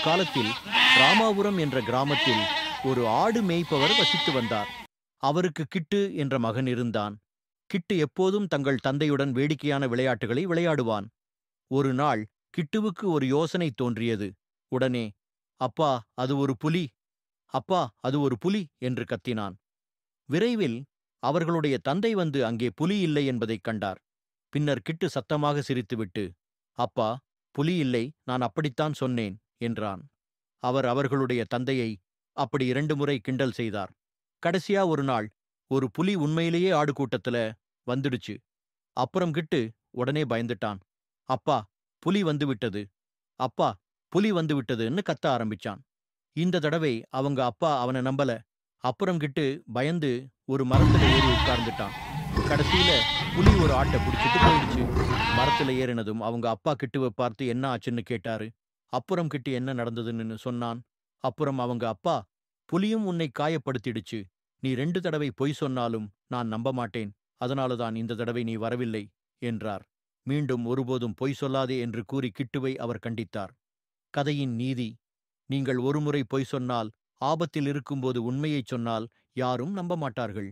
காலத்தில் ராமாபுரம் என்ற கிராமத்தில் ஒரு ஆடு மேய்ப்பவர் வசித்து வந்தார். அவருக்கு கிட்டு என்ற மகன் இருந்தான். கிட்டு எப்போதும் தங்கள் தந்தையுடன் வேடிக்கையான விளையாட்டுகளை விளையாடுவான். ஒரு நாள் கிட்டுவுக்கு ஒரு யோசனை தோன்றியது. உடனே, அப்பா, அது ஒரு புலி! அப்பா, அது ஒரு புலி! என்று கத்தினான். விரைவில் அவர்களுடைய தந்தை வந்து அங்கே புலி இல்லை என்பதைக் கண்டார். பின்னர் கிட்டு சத்தமாக சிரித்துவிட்டு, அப்பா, புலி இல்லை, நான் அப்படித்தான் சொன்னேன் என்றான். அவர் அவர்களுடைய தந்தையை அப்படி 2 முறை கிண்டல் செய்தார். கடைசியா ஒரு நாள் ஒரு புலி உண்மையிலேயே ஆடு கூட்டத்துல வந்துடுச்சு. அப்புறம் கிட்டு உடனே பயந்துட்டான். அப்பா, புலி வந்துவிட்டது! அப்பா, புலி வந்துவிட்டதுன்னு கத்த ஆரம்பிச்சான். இந்த தடவை அவங்க அப்பா அவனை நம்பல. அப்புறம் கிட்டு பயந்து ஒரு மரத்துல ஏறி உட்கார்ந்துட்டான். கடைசியில புலி ஒரு ஆட்டை பிடிச்சிட்டு போயிடுச்சு. மரத்துல ஏறினதும் அவங்க அப்பா கிட்டுவை பார்த்து என்ன ஆச்சுன்னு கேட்டாரு. அப்புறம் கிட்டு என்ன நடந்ததுன்னு சொன்னான். அப்புறம் அவங்க அப்பா, புலியும் உன்னை காயப்படுத்திடுச்சு. நீ 2 தடவை பொய் சொன்னாலும் நான் நம்ப மாட்டேன். அதனாலதான் இந்த தடவை நீ வரவில்லை என்றார். மீண்டும் ஒருபோதும் பொய் சொல்லாதே என்று கூறி கிட்டுவை அவர் கண்டித்தார். கதையின் நீதி: நீங்கள் ஒருமுறை பொய் சொன்னால், ஆபத்தில் இருக்கும்போது உண்மையைச் சொன்னால் யாரும் நம்ப மாட்டார்கள்.